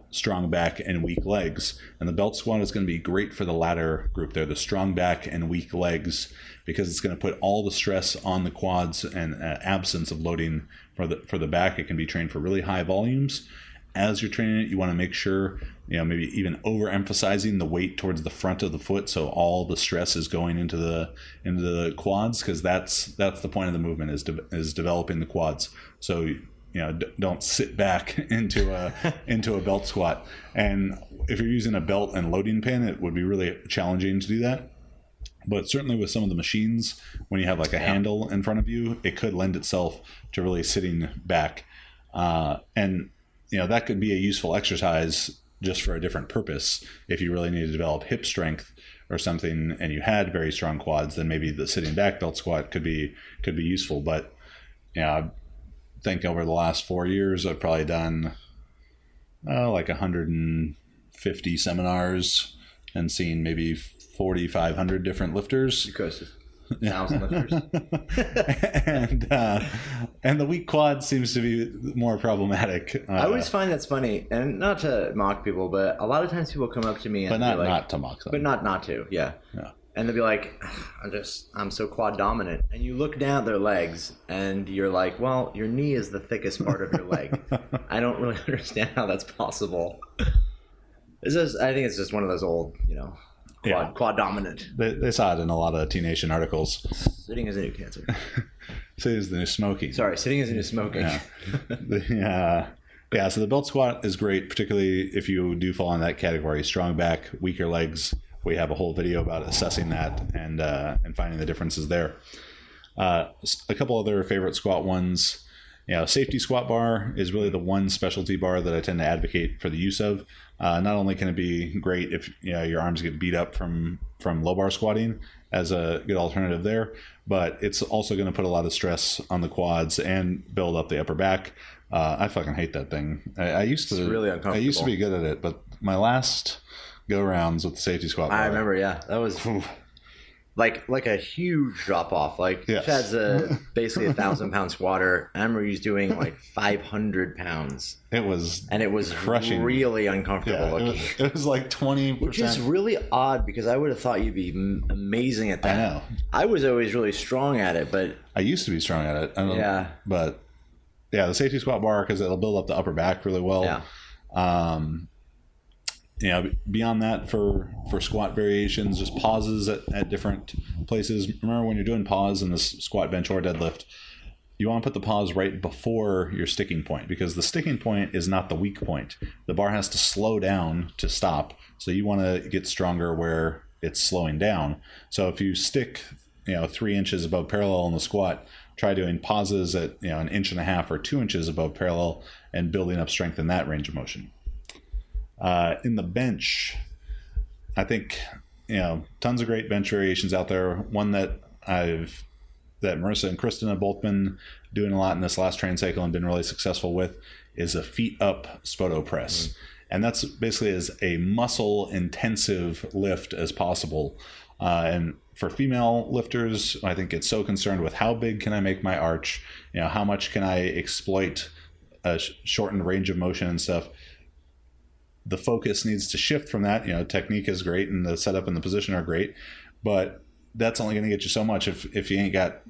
strong back and weak legs. And the belt squat is going to be great for the latter group there, the strong back and weak legs, because it's going to put all the stress on the quads and absence of loading for the back. It can be trained for really high volumes. As you're training it, you want to make sure, maybe even overemphasizing the weight towards the front of the foot, so all the stress is going into the quads, because that's the point of the movement, is developing the quads. So don't sit back into a belt squat. And if you're using a belt and loading pin, it would be really challenging to do that. But certainly with some of the machines, when you have like a handle in front of you, it could lend itself to really sitting back. And that could be a useful exercise just for a different purpose. If you really need to develop hip strength or something and you had very strong quads, then maybe the sitting back belt squat could be useful. But I think over the last 4 years, I've probably done like 150 seminars and seen maybe 4,500 different lifters.
Because 1,000 lifters.
and the weak quad seems to be more problematic.
I always find that's funny, and not to mock people, but a lot of times people come up to me and
but
be like,
not to mock them,
but not to, yeah. And they'll be like, I'm so quad dominant. And you look down at their legs and you're like, well, your knee is the thickest part of your leg. I don't really understand how that's possible. I think it's just one of those old, quad dominant.
They saw it in a lot of T Nation articles.
Sitting is a new cancer.
Sitting is the new smoking.
Sorry, sitting is a new smoking.
Yeah, so the belt squat is great, particularly if you do fall in that category. Strong back, weaker legs. We have a whole video about assessing that and finding the differences there. A couple other favorite squat ones. Safety squat bar is really the one specialty bar that I tend to advocate for the use of. Not only can it be great if your arms get beat up from low bar squatting as a good alternative there, but it's also going to put a lot of stress on the quads and build up the upper back. I fucking hate that thing. I used to.
It's really uncomfortable.
I used to be good at it, but my last go rounds with the safety squat bar,
I remember, yeah, that was like a huge drop off. Like
yes.
Chad's basically 1,000-pound squatter. I remember he's doing like 500 pounds.
It was
crushing, really uncomfortable looking.
It was like 20%,
which is really odd because I would have thought you'd be amazing at that.
I know.
I was always really strong at it, but
I used to be strong at it. But yeah, the safety squat bar, because it'll build up the upper back really well. Yeah. Beyond that, for squat variations, just pauses at different places. Remember, when you're doing pause in the squat, bench, or deadlift, you want to put the pause right before your sticking point, because the sticking point is not the weak point. The bar has to slow down to stop. So you want to get stronger where it's slowing down. So if you stick 3 inches above parallel in the squat, try doing pauses at 1.5 inches or 2 inches above parallel and building up strength in that range of motion. In the bench, I think tons of great bench variations out there. One that Marissa and Kristen have both been doing a lot in this last train cycle and been really successful with is a feet up spoto press. Mm-hmm. And that's basically as a muscle intensive lift as possible. And for female lifters, I think it's so concerned with how big can I make my arch? How much can I exploit a shortened range of motion and stuff? The focus needs to shift from that. Technique is great and the setup and the position are great, but that's only going to get you so much if you ain't got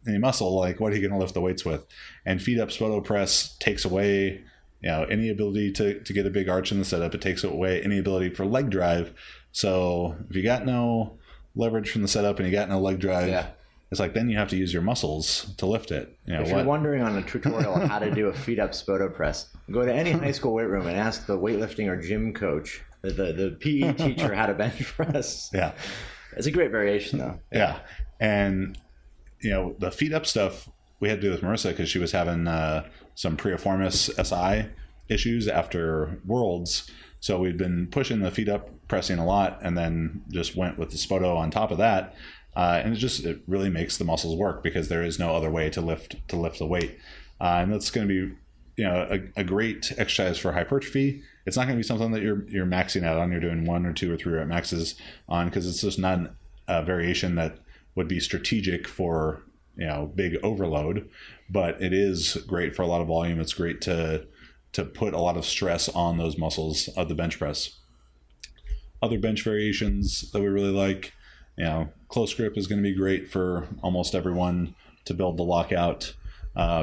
any muscle. Like, what are you going to lift the weights with? And feet up spoto press takes away any ability to get a big arch in the setup. It takes away any ability for leg drive. So if you got no leverage from the setup and you got no leg drive, it's like then you have to use your muscles to lift it.
If you're wondering on a tutorial on how to do a feet up spoto press, go to any high school weight room and ask the weightlifting or gym coach, the PE teacher, how to bench press.
Yeah.
It's a great variation though.
Yeah. And the feet up stuff we had to do with Marissa because she was having some piriformis SI issues after Worlds. So we'd been pushing the feet up pressing a lot and then just went with the spoto on top of that. And it really makes the muscles work because there is no other way to lift the weight. And that's going to be, a great exercise for hypertrophy. It's not going to be something that you're maxing out on. You're doing 1 or 2 or 3 rep maxes on because it's just not a variation that would be strategic for, big overload, but it is great for a lot of volume. It's great to put a lot of stress on those muscles of the bench press. Other bench variations that we really like, close grip is going to be great for almost everyone to build the lockout.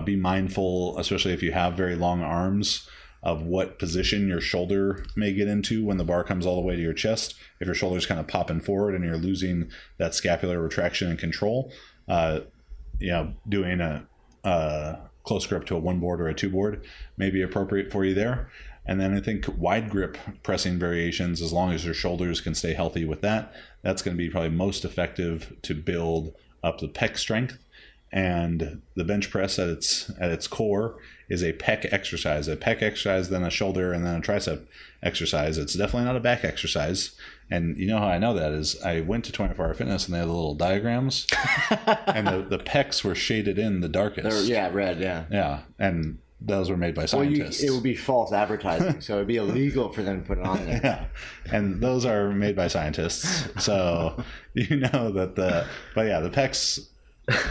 Be mindful, especially if you have very long arms, of what position your shoulder may get into when the bar comes all the way to your chest. If your shoulder's kind of popping forward and you're losing that scapular retraction and control, doing a close grip to a 1 board or a 2 board may be appropriate for you there. And then I think wide grip pressing variations, as long as your shoulders can stay healthy with that, that's going to be probably most effective to build up the pec strength. And the bench press at its core is a pec exercise. A pec exercise, then a shoulder, and then a tricep exercise. It's definitely not a back exercise. And you know how I know that is I went to 24 Hour Fitness and they had the little diagrams, and the pecs were shaded in the darkest.
Red,
Yeah, and those were made by scientists.
It would be false advertising, so it would be illegal for them to put it on there.
Yeah, and those are made by scientists, so that the pecs,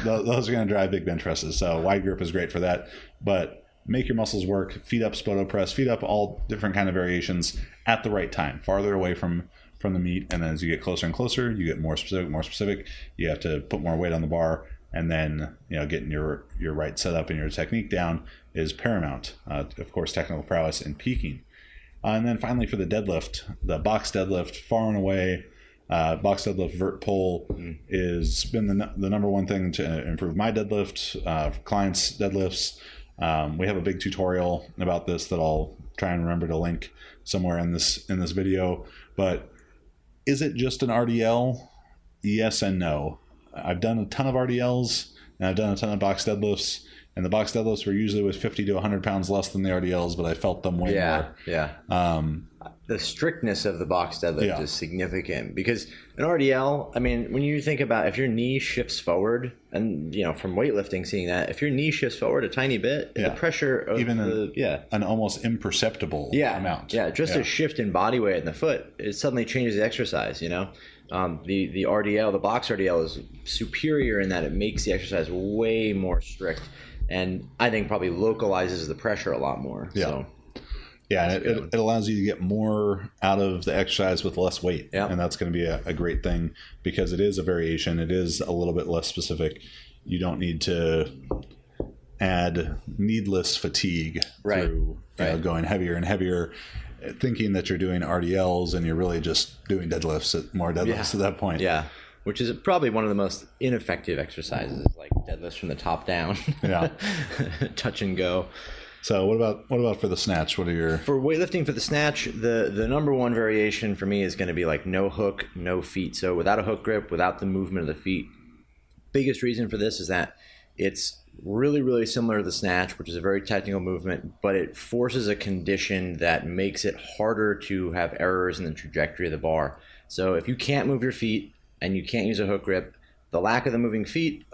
those are going to drive big bench presses. So wide grip is great for that, but make your muscles work. Feet up spoto press, feet up all different kind of variations at the right time, farther away from the meat, and then as you get closer and closer, you get more specific. You have to put more weight on the bar, and then getting your right setup and your technique down is paramount. Of course, technical prowess and peaking. And then finally for the deadlift, the box deadlift, far and away, box deadlift vert pull is been the number one thing to improve my deadlift, clients' deadlifts. We have a big tutorial about this that I'll try and remember to link somewhere in this video. But is it just an RDL? Yes and no. I've done a ton of RDLs and I've done a ton of box deadlifts, and the box deadlifts were usually with 50 to 100 pounds less than the RDLs, but I felt them way more.
The strictness of the box deadlift is significant, because an RDL, I mean, when you think about if your knee shifts forward, and from weightlifting, seeing that if your knee shifts forward a tiny bit, the pressure of
even an almost imperceptible amount.
A shift in body weight in the foot, it suddenly changes the exercise. The RDL, the box RDL, is superior in that it makes the exercise way more strict, and I think probably localizes the pressure a lot more.
Yeah, and it allows you to get more out of the exercise with less weight. Yeah. And that's going to be a great thing, because it is a variation. It is a little bit less specific. You don't need to add needless fatigue through going heavier and heavier, thinking that you're doing RDLs and you're really just doing more deadlifts at that point.
Yeah, which is probably one of the most ineffective exercises, like deadlifts from the top down. Yeah, touch and go.
So what about for the snatch? What are your...
For weightlifting, for the snatch, the number one variation for me is going to be like no hook, no feet. So without a hook grip, without the movement of the feet. Biggest reason for this is that it's really, really similar to the snatch, which is a very technical movement, but it forces a condition that makes it harder to have errors in the trajectory of the bar. So if you can't move your feet and you can't use a hook grip, the lack of the moving feet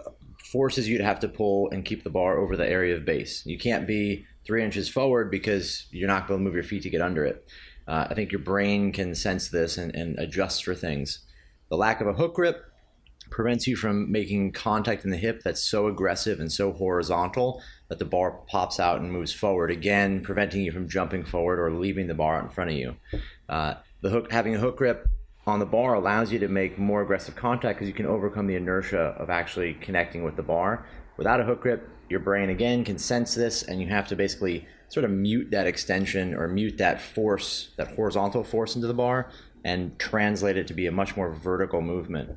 forces you to have to pull and keep the bar over the area of base. You can't be 3 inches forward because you're not going to move your feet to get under it. I think your brain can sense this and adjust for things. The lack of a hook grip prevents you from making contact in the hip that's so aggressive and so horizontal that the bar pops out and moves forward, again preventing you from jumping forward or leaving the bar out in front of you. Having a hook grip on the bar allows you to make more aggressive contact, because you can overcome the inertia of actually connecting with the bar. Without a hook grip, your brain again can sense this, and you have to basically sort of mute that extension or mute that force, that horizontal force into the bar, and translate it to be a much more vertical movement.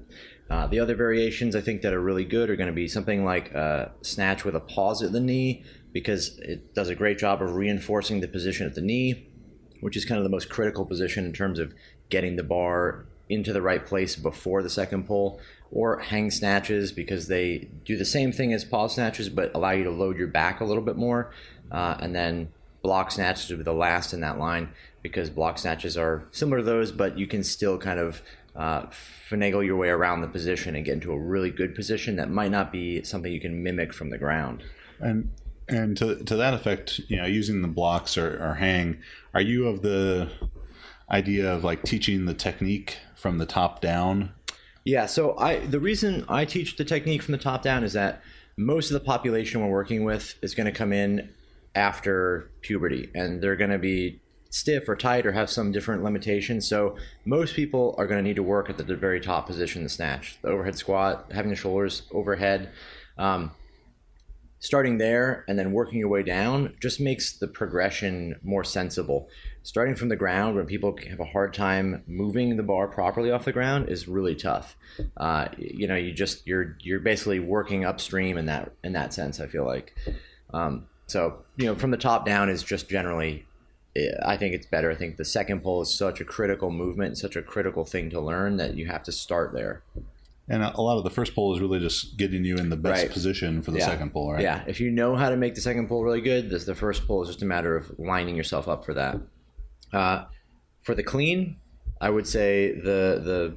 The other variations I think that are really good are going to be something like snatch with a pause at the knee, because it does a great job of reinforcing the position at the knee, which is kind of the most critical position in terms of getting the bar into the right place before the second pull. Or hang snatches, because they do the same thing as pause snatches but allow you to load your back a little bit more. And then block snatches would be the last in that line, because block snatches are similar to those, but you can still kind of finagle your way around the position and get into a really good position that might not be something you can mimic from the ground.
And to that effect, using the blocks or hang, are you of the idea of like teaching the technique from the top down?
Yeah, so the reason I teach the technique from the top down is that most of the population we're working with is going to come in after puberty, and they're going to be stiff or tight or have some different limitations. So most people are going to need to work at the very top position, the snatch, the overhead squat, having the shoulders overhead. Starting there and then working your way down just makes the progression more sensible. Starting from the ground, when people have a hard time moving the bar properly off the ground, is really tough. You're basically working upstream in that sense, I feel like. So from the top down is just generally, I think it's better. I think the second pull is such a critical movement, such a critical thing to learn, that you have to start there.
And a lot of the first pull is really just getting you in the best position for the second pull, right?
Yeah, if you know how to make the second pull really good, the first pull is just a matter of lining yourself up for that. For the clean, I would say the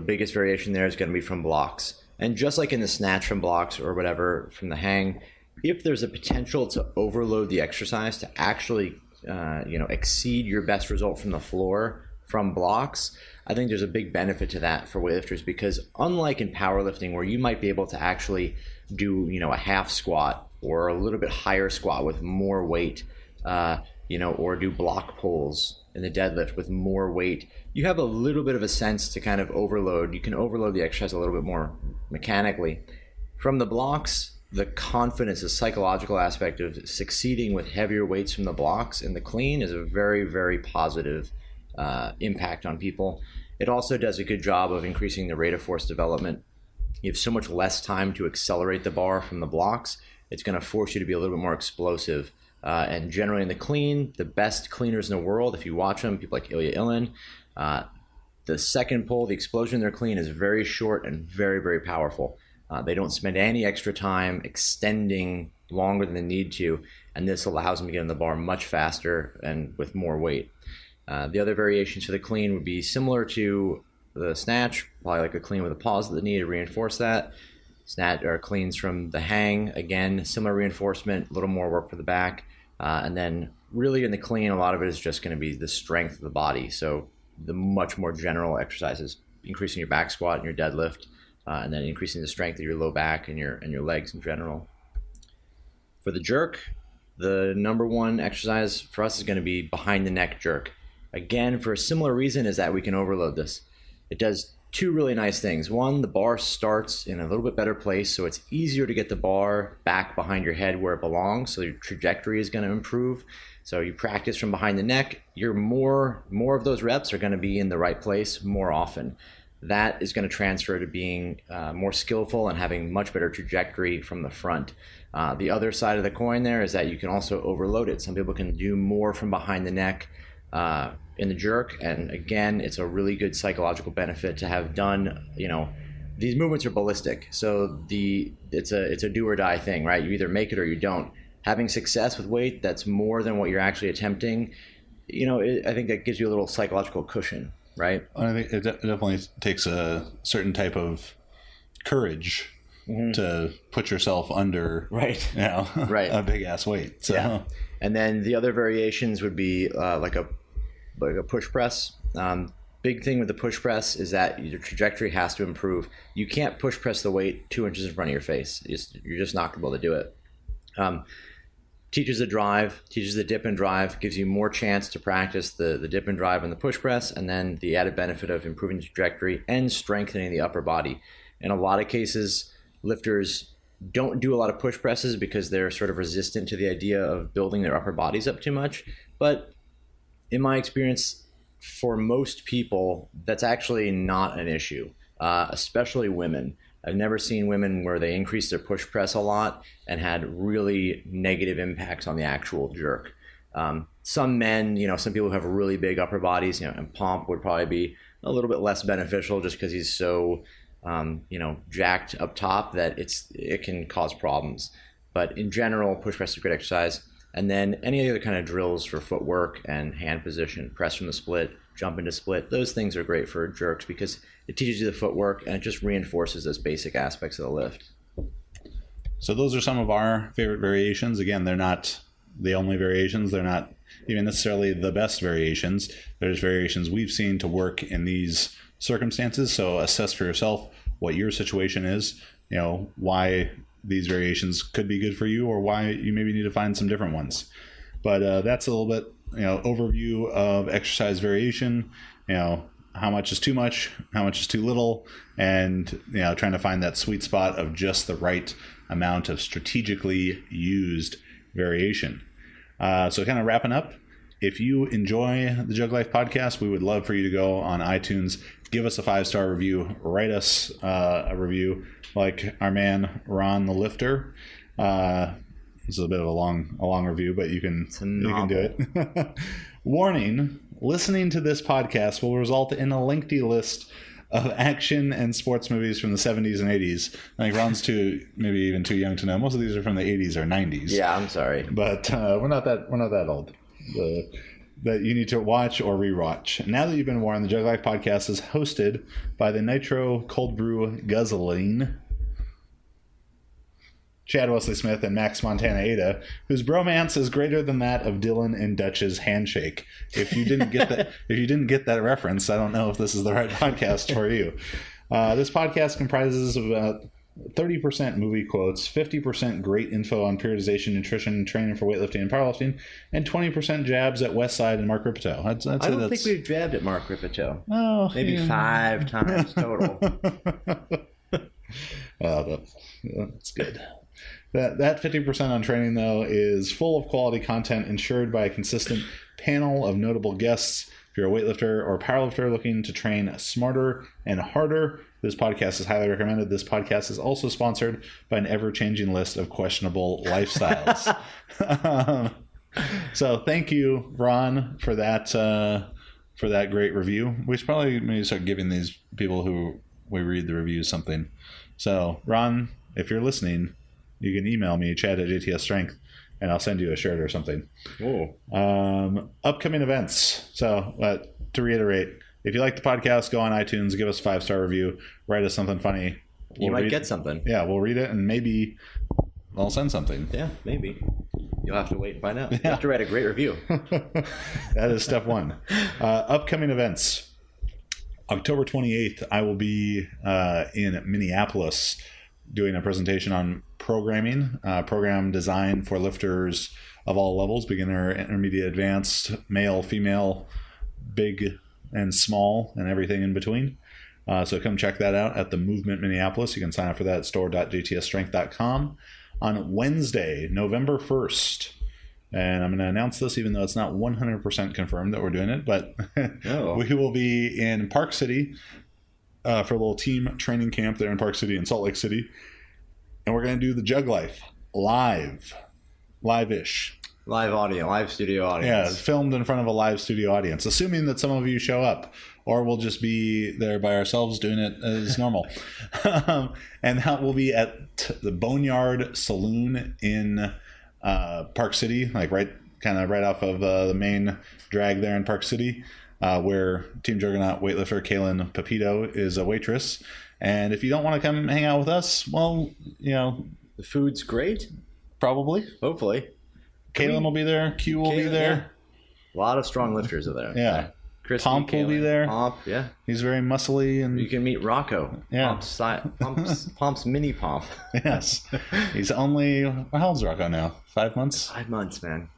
biggest variation there is going to be from blocks. And just like in the snatch from blocks or whatever from the hang, if there's a potential to overload the exercise to actually exceed your best result from the floor from blocks, I think there's a big benefit to that for weightlifters, because unlike in powerlifting, where you might be able to actually do a half squat or a little bit higher squat with more weight, or do block pulls in the deadlift with more weight, you have a little bit of a sense to kind of overload. You can overload the exercise a little bit more mechanically. From the blocks, the confidence, the psychological aspect of succeeding with heavier weights from the blocks in the clean is a very, very positive impact on people. It also does a good job of increasing the rate of force development. You have so much less time to accelerate the bar from the blocks it's going to force you to be a little bit more explosive. And generally in the clean, the best cleaners in the world, if you watch them, people like Ilya Ilin, the second pull, the explosion in their clean is very short and very, very powerful. They don't spend any extra time extending longer than they need to, and this allows them to get in the bar much faster and with more weight. The other variations for the clean would be similar to the snatch, probably like a clean with a pause at the knee to reinforce that. Snatch or cleans from the hang, again, similar reinforcement, a little more work for the back. And then really in the clean, a lot of it is just going to be the strength of the body. So the much more general exercises, increasing your back squat and your deadlift, and then increasing the strength of your low back and your legs in general. For the jerk, the number one exercise for us is going to be behind the neck jerk. Again, for a similar reason is that we can overload this. It does two really nice things. One, the bar starts in a little bit better place, so it's easier to get the bar back behind your head where it belongs, so your trajectory is going to improve. So you practice from behind the neck, you're more of those reps are going to be in the right place more often. That is going to transfer to being more skillful and having much better trajectory from the front. The other side of the coin there is that you can also overload it. Some people can do more from behind the neck in the jerk, and again, it's a really good psychological benefit to have done. These movements are ballistic, so it's a do or die thing, right? You either make it or you don't. Having success with weight that's more than what you're actually attempting, I think that gives you a little psychological cushion, right?
I think it definitely takes a certain type of courage to put yourself under,
right,
a big ass weight. So.
Yeah. And then the other variations would be like a push press. Big thing with the push press is that your trajectory has to improve. You can't push press the weight 2 inches in front of your face. You're just not going to be able to do it. Teaches the drive, teaches the dip and drive, gives you more chance to practice the dip and drive and the push press, and then the added benefit of improving the trajectory and strengthening the upper body. In a lot of cases, lifters don't do a lot of push presses because they're sort of resistant to the idea of building their upper bodies up too much. But in my experience, for most people, that's actually not an issue, especially women. I've never seen women where they increased their push press a lot and had really negative impacts on the actual jerk. Some men, some people who have really big upper bodies, and Pomp would probably be a little bit less beneficial just because he's so jacked up top that it can cause problems. But in general, push press is a great exercise. And then any other kind of drills for footwork and hand position, press from the split, jump into split, those things are great for jerks because it teaches you the footwork and it just reinforces those basic aspects of the lift.
So those are some of our favorite variations. Again, they're not the only variations. They're not even necessarily the best variations. There's variations we've seen to work in these circumstances. So assess for yourself what your situation is, why these variations could be good for you or why you maybe need to find some different ones. But that's a little bit, overview of exercise variation, how much is too much, how much is too little, and, trying to find that sweet spot of just the right amount of strategically used variation. So kind of wrapping up, if you enjoy the JuggLife podcast, we would love for you to go on iTunes, give us a 5-star review, write us a review like our man Ron the Lifter. This is a bit of a long review, but you can do it. Warning, listening to this podcast will result in a lengthy list of action and sports movies from the 70s and 80s. I think Ron's maybe even too young to know. Most of these are from the 80s or 90s.
Yeah, I'm sorry.
But we're not that old. That you need to watch or rewatch. Now that you've been warned, the JuggLife podcast is hosted by the Nitro Cold Brew Guzzling, Chad Wesley Smith and Max Montana Ada, whose bromance is greater than that of Dylan and Dutch's handshake. If you didn't get that reference, I don't know if this is the right podcast for you. This podcast comprises of about 30% movie quotes, 50% great info on periodization, nutrition, and training for weightlifting and powerlifting, and 20% jabs at Westside and Mark Ripito. I don't
think we've jabbed at Mark Ripito.
Oh,
maybe 5 times total.
That's good. That 50% on training, though, is full of quality content ensured by a consistent panel of notable guests. If you're a weightlifter or powerlifter looking to train smarter and harder, This podcast is highly recommended. This podcast is also sponsored by an ever-changing list of questionable lifestyles. So thank you, Ron, for that great review. We should probably maybe start giving these people who we read the reviews something. So, Ron, if you're listening, you can email me, chad@jtsstrength, and I'll send you a shirt or something.
Ooh.
Upcoming events. So, to reiterate, if you like the podcast, go on iTunes, give us a 5-star review, write us something funny.
You might get something.
Yeah, we'll read it, and maybe I'll send something.
Yeah, maybe. You'll have to wait and find out. You have to write a great review.
That is step one. Upcoming events. October 28th, I will be in Minneapolis doing a presentation on programming, program design for lifters of all levels, beginner, intermediate, advanced, male, female, big and small, and everything in between. So come check that out at the Movement Minneapolis. You can sign up for that at store.jtsstrength.com. On Wednesday, November 1st, and I'm going to announce this even though it's not 100% confirmed that we're doing it, but we will be in Park City for a little team training camp there in Park City in Salt Lake City. And we're going to do the JuggLife live-ish.
Live audio, live studio audience.
Yeah, filmed in front of a live studio audience, assuming that some of you show up, or we'll just be there by ourselves doing it as normal. And that will be at the Boneyard Saloon in Park City, like right off of the main drag there in Park City, where Team Juggernaut weightlifter Kaylin Pepito is a waitress. And if you don't want to come hang out with us, well,
the food's great.
Probably.
Hopefully.
Kaylin will be there. Q will be there.
Yeah. A lot of strong lifters are there.
Yeah.
Chris
Pomp will be there.
Pomp, yeah.
He's very muscly, and
you can meet Rocco.
Yeah.
Pomp's mini Pomp.
Yes. He's only, how old's Rocco now? 5 months?
5 months, man.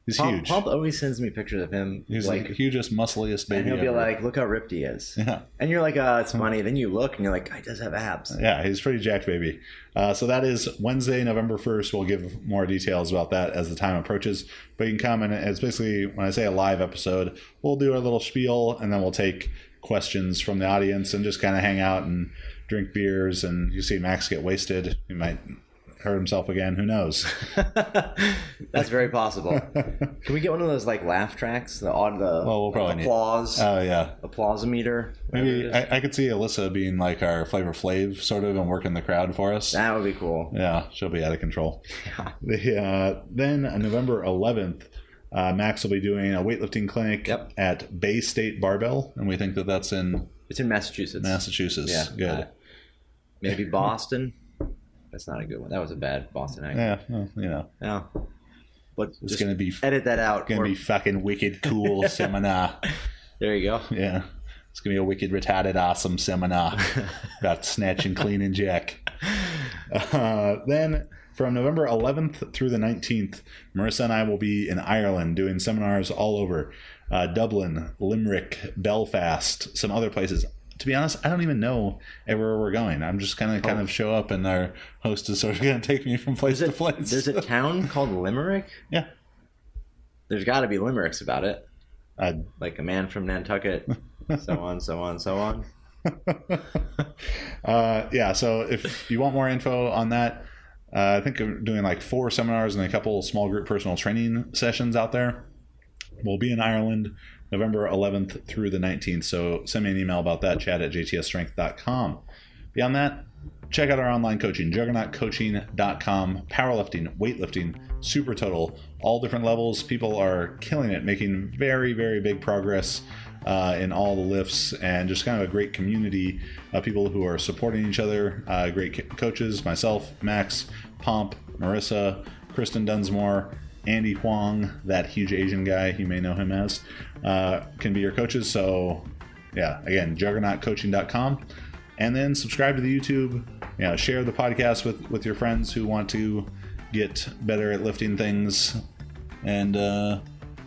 He's
Pomp,
huge.
Pomp always sends me pictures of him.
He's like the hugest, muscliest baby
and he'll be
ever.
like, look how ripped he is.
Yeah.
And you're like, oh, it's funny. Then you look and you're like, he does have abs.
Yeah, he's pretty jacked baby. So that is Wednesday, November 1st. We'll give more details about that as the time approaches. But you can come, and it's basically, when I say a live episode, we'll do our little spiel, and then we'll take questions from the audience and just kind of hang out and drink beers. And you see Max get wasted. He might hurt himself again. Who knows?
That's very possible. Can we get one of those like laugh tracks?
We'll probably
applause.
Oh yeah,
applause-o-meter.
Maybe I could see Alyssa being like our Flavor Flav sort of and working the crowd for us.
That would be cool.
Yeah, she'll be out of control. Then on November 11th, Max will be doing a weightlifting clinic at Bay State Barbell, and we think that that's in...
It's in Massachusetts.
Yeah, good.
Maybe Boston. That's not a good one. That was a bad Boston accent.
Yeah, well,
Yeah. But
it's going to be...
Edit that out.
It's going to be fucking wicked cool seminar.
There you go.
Yeah. It's going to be a wicked, retarded, awesome seminar about snatch and clean and jack. Then from November 11th through the 19th, Marissa and I will be in Ireland doing seminars all over Dublin, Limerick, Belfast, some other places. To be honest, I don't even know where we're going. I'm just going to kind of show up, and our host is sort of going to take me from place to place.
There's a town called Limerick?
Yeah.
There's got to be limericks about it. Like a man from Nantucket, so on, so on, so on.
Yeah, so if you want more info on that, I think I'm doing like 4 seminars and a couple small group personal training sessions out there. We'll be in Ireland November 11th through the 19th, so send me an email about that, chat@jtsstrength.com. Beyond that, check out our online coaching, juggernautcoaching.com, powerlifting, weightlifting, super total, all different levels. People are killing it, making very, very big progress in all the lifts, and just kind of a great community of people who are supporting each other, great coaches, myself, Max, Pomp, Marissa, Kristen Dunsmore, Andy Huang, that huge Asian guy, you may know him as, can be your coaches. So yeah, again, juggernautcoaching.com. And then subscribe to the YouTube, share the podcast with your friends who want to get better at lifting things. And yeah,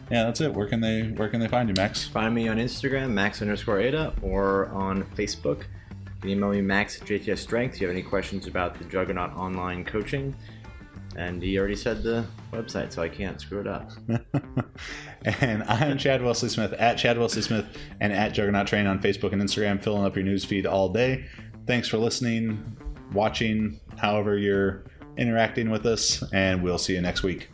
that's it. Where can they find you, Max?
Find me on Instagram, Max_Ada, or on Facebook. You can email me, Max@JTSStrength. If you have any questions about the Juggernaut online coaching. And he already said the website, so I can't screw it up.
And I'm Chad Wesley Smith, at Chad Wesley Smith, and at Juggernaut Train on Facebook and Instagram, filling up your news feed all day. Thanks for listening, watching, however you're interacting with us, and we'll see you next week.